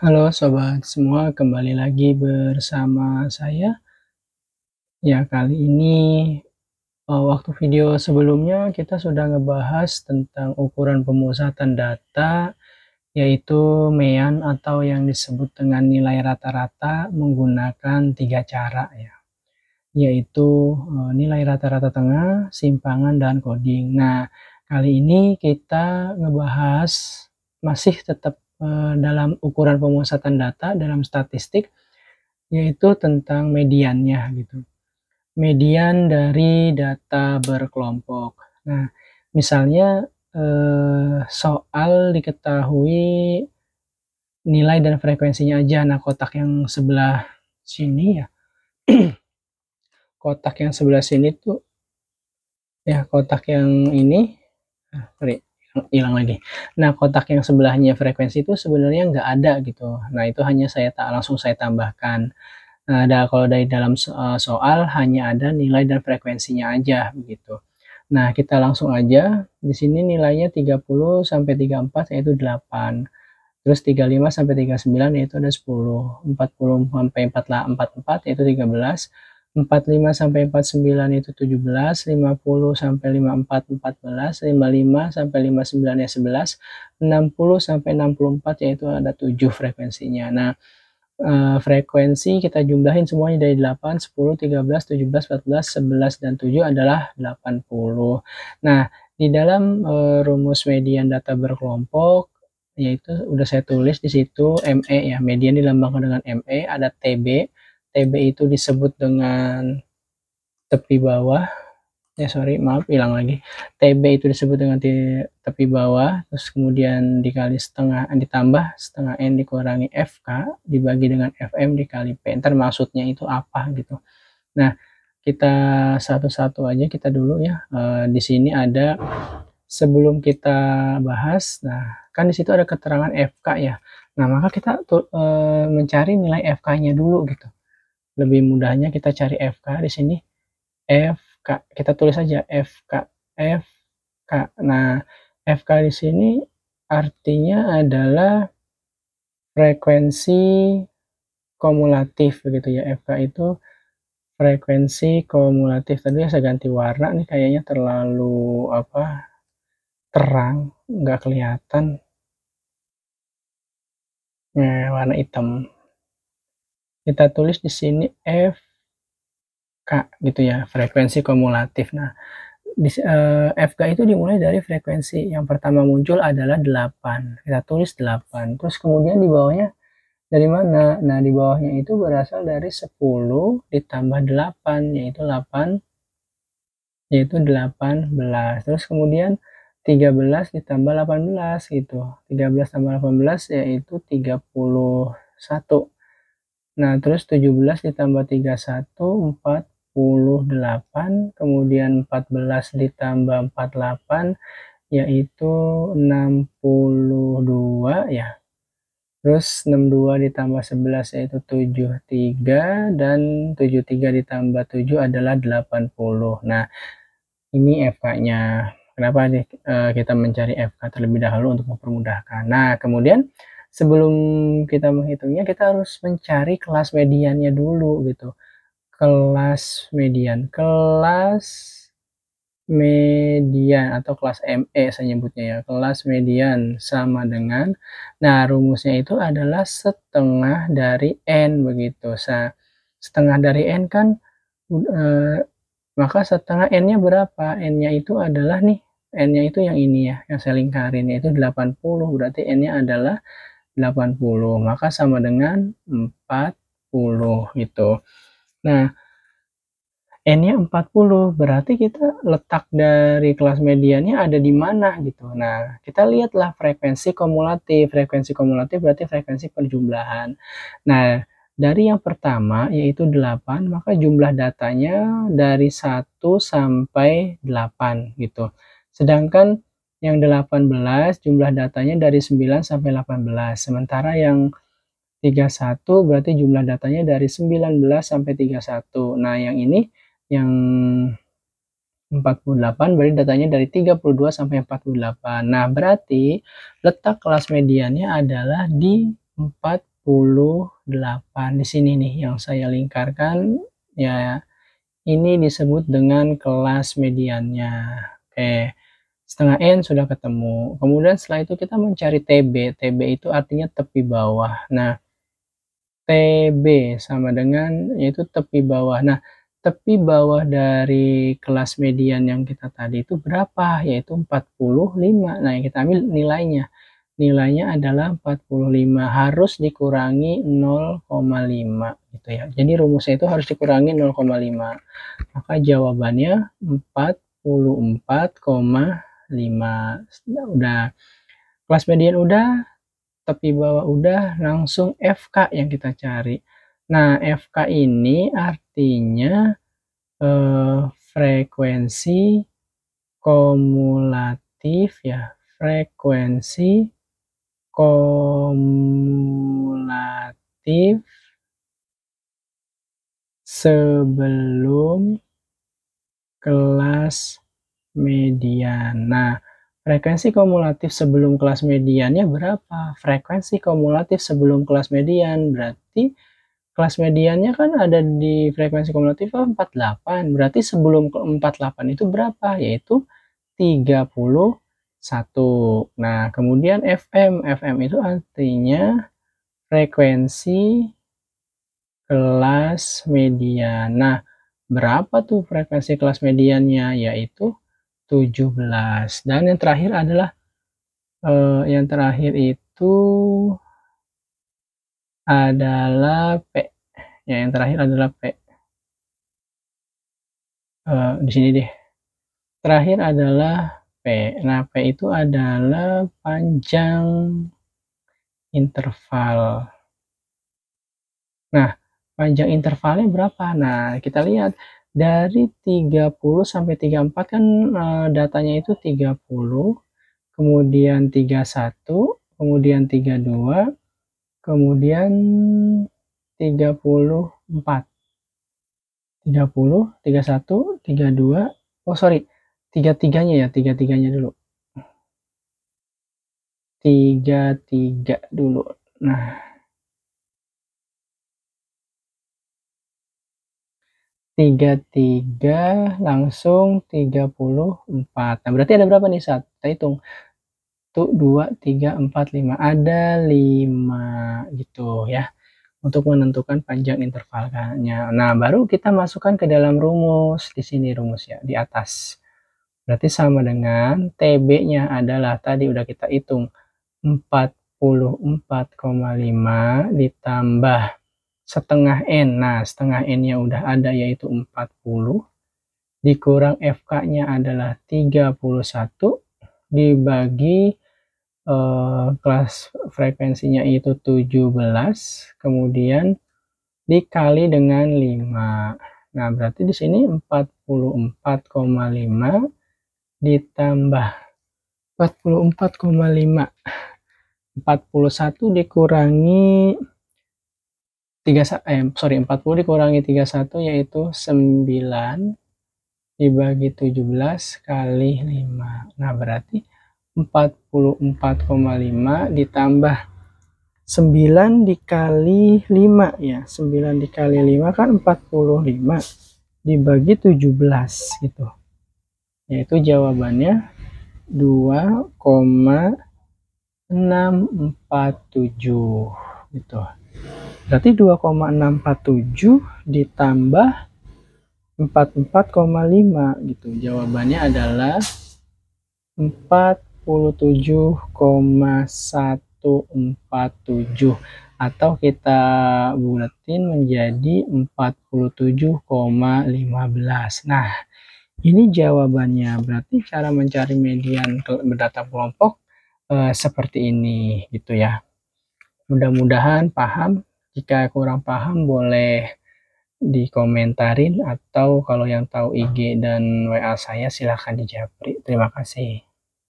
Halo sobat semua, kembali lagi bersama saya. Ya, kali ini waktu video sebelumnya kita sudah ngebahas tentang ukuran pemusatan data, yaitu MEAN atau yang disebut dengan nilai rata-rata menggunakan 3 cara ya, yaitu nilai rata-rata tengah, simpangan, dan coding. Nah, kali ini kita ngebahas masih tetap dalam ukuran pemusatan data dalam statistik, yaitu tentang mediannya gitu. Median dari data berkelompok. Nah, misalnya soal diketahui nilai dan frekuensinya aja. Nah, kotak yang sebelah sini ya, kotak yang sebelah sini tuh ya, kotak yang ini sorry, hilang lagi. Nah, kotak yang sebelahnya frekuensi itu sebenarnya nggak ada gitu. Nah, itu hanya langsung saya tambahkan. Nah, kalau dari dalam soal hanya ada nilai dan frekuensinya aja begitu. Nah, kita langsung aja. Di sini nilainya 30 sampai 34 yaitu 8. Terus 35 sampai 39 yaitu ada 10. 40 sampai 44 yaitu 13. 45 sampai 49 itu 17, 50 sampai 54 14, 55 sampai 59 ya 11, 60 sampai 64 yaitu ada 7 frekuensinya. Nah, frekuensi kita jumlahin semuanya dari 8, 10, 13, 17, 14, 11, dan 7 adalah 80. Nah, di dalam rumus median data berkelompok, yaitu udah saya tulis di situ ME ya, median dilambangkan dengan ME, ada TB. TB itu disebut dengan tepi bawah. Ya sorry, maaf hilang lagi. TB itu disebut dengan tepi bawah, terus kemudian dikali setengah, ditambah setengah N dikurangi FK, dibagi dengan FM dikali P. Ntar maksudnya itu apa gitu. Nah, kita satu-satu aja kita dulu ya. Di sini ada, sebelum kita bahas, nah kan di situ ada keterangan FK ya. Nah, maka kita mencari nilai FK-nya dulu gitu. Lebih mudahnya kita cari FK di sini. FK, kita tulis aja FK. Nah, FK di sini artinya adalah frekuensi kumulatif begitu ya. FK itu frekuensi kumulatif. Tadi saya ganti warna nih, kayaknya terlalu terang, nggak kelihatan. Nah, warna hitam. Kita tulis di sini FK gitu ya, frekuensi kumulatif. Nah, FK itu dimulai dari frekuensi yang pertama muncul adalah 8. Kita tulis 8. Terus kemudian di bawahnya dari mana? Nah, di bawahnya itu berasal dari 10 ditambah 8, yaitu 18. Terus kemudian 13 ditambah 18 gitu. 13 tambah 18 yaitu 31. Nah, terus 17 ditambah 31, 48, kemudian 14 ditambah 48, yaitu 62 ya. Terus 62 ditambah 11 yaitu 73, dan 73 ditambah 7 adalah 80. Nah, ini FK-nya. Kenapa kita mencari FK terlebih dahulu untuk mempermudahkan. Nah, kemudian sebelum kita menghitungnya, kita harus mencari kelas mediannya dulu gitu. Kelas median atau kelas ME saya nyebutnya ya. Kelas median sama dengan, nah rumusnya itu adalah setengah dari N begitu. Setengah dari N kan, maka setengah N-nya berapa? N-nya itu adalah nih, N-nya itu yang ini ya, yang saya lingkarin, yaitu 80. Berarti N-nya adalah 80, maka sama dengan 40 gitu. Nah, N-nya 40, berarti kita letak dari kelas mediannya ada di mana gitu. Nah, kita lihatlah frekuensi kumulatif. Frekuensi kumulatif berarti frekuensi perjumlahan. Nah, dari yang pertama yaitu 8, maka jumlah datanya dari 1 sampai 8 gitu. Sedangkan yang 18 jumlah datanya dari 9 sampai 18. Sementara yang 31 berarti jumlah datanya dari 19 sampai 31. Nah, yang ini yang 48 berarti datanya dari 32 sampai 48. Nah, berarti letak kelas mediannya adalah di 40 48. Di sini nih yang saya lingkarkan ya, ini disebut dengan kelas mediannya. Oke, setengah N sudah ketemu. Kemudian setelah itu kita mencari TB. TB itu artinya tepi bawah. Nah, TB sama dengan yaitu tepi bawah. Nah, tepi bawah dari kelas median yang kita tadi itu berapa? Yaitu 45. Nah, yang kita ambil nilainya. Nilainya adalah 45, harus dikurangi 0,5 gitu ya. Jadi rumusnya itu harus dikurangi 0,5. Maka jawabannya 44,5. Udah, kelas median udah, tepi bawah udah, langsung FK yang kita cari. Nah, FK ini artinya frekuensi kumulatif ya, frekuensi kumulatif sebelum kelas median. Nah, frekuensi kumulatif sebelum kelas mediannya berapa? Frekuensi kumulatif sebelum kelas median berarti kelas mediannya kan ada di frekuensi kumulatif 48. Berarti sebelum ke 48 itu berapa? Yaitu 31. Nah, kemudian FM. FM itu artinya frekuensi kelas median. Nah, berapa tuh frekuensi kelas mediannya? Yaitu 17. Dan yang terakhir adalah yang terakhir itu adalah P. Ya, yang terakhir adalah P. Di sini deh. Terakhir adalah P. Nah, P itu adalah panjang interval. Nah, panjang intervalnya berapa? Nah, kita lihat dari 30 sampai 34 kan datanya itu 30, kemudian 31, kemudian 32, kemudian 34. 30, 31, 32. Oh, sorry. 33-nya ya, 33-nya dulu. 33 dulu. Nah, 33 langsung 34. Nah, berarti ada berapa nih saat kita hitung? 1, 2, 3, 4, 5. Ada 5 gitu ya. Untuk menentukan panjang intervalnya. Nah, baru kita masukkan ke dalam rumus. Di sini rumusnya, di atas. Berarti sama dengan TB-nya adalah, tadi udah kita hitung, 44,5 ditambah setengah N. Nah, setengah N-nya udah ada, yaitu 40. Dikurang FK-nya adalah 31. Dibagi kelas frekuensinya itu 17, kemudian dikali dengan 5. Nah, berarti di sini 44,5 ditambah 44,5. 41 dikurangi 40 dikurangi 31 yaitu 9 dibagi 17 kali 5. Nah, berarti 44,5 ditambah 9 dikali 5 ya. 9 dikali 5 kan 45 dibagi 17 gitu. Yaitu jawabannya 2,647 gitu. Berarti 2,647 ditambah 44,5 gitu. Jawabannya adalah 47,147 atau kita buletin menjadi 47,15. Nah, ini jawabannya. Berarti cara mencari median berdasarkan kelompok seperti ini gitu ya. Mudah-mudahan paham. Jika kurang paham boleh dikomentarin, atau kalau yang tahu IG dan WA saya silahkan dijapri. Terima kasih.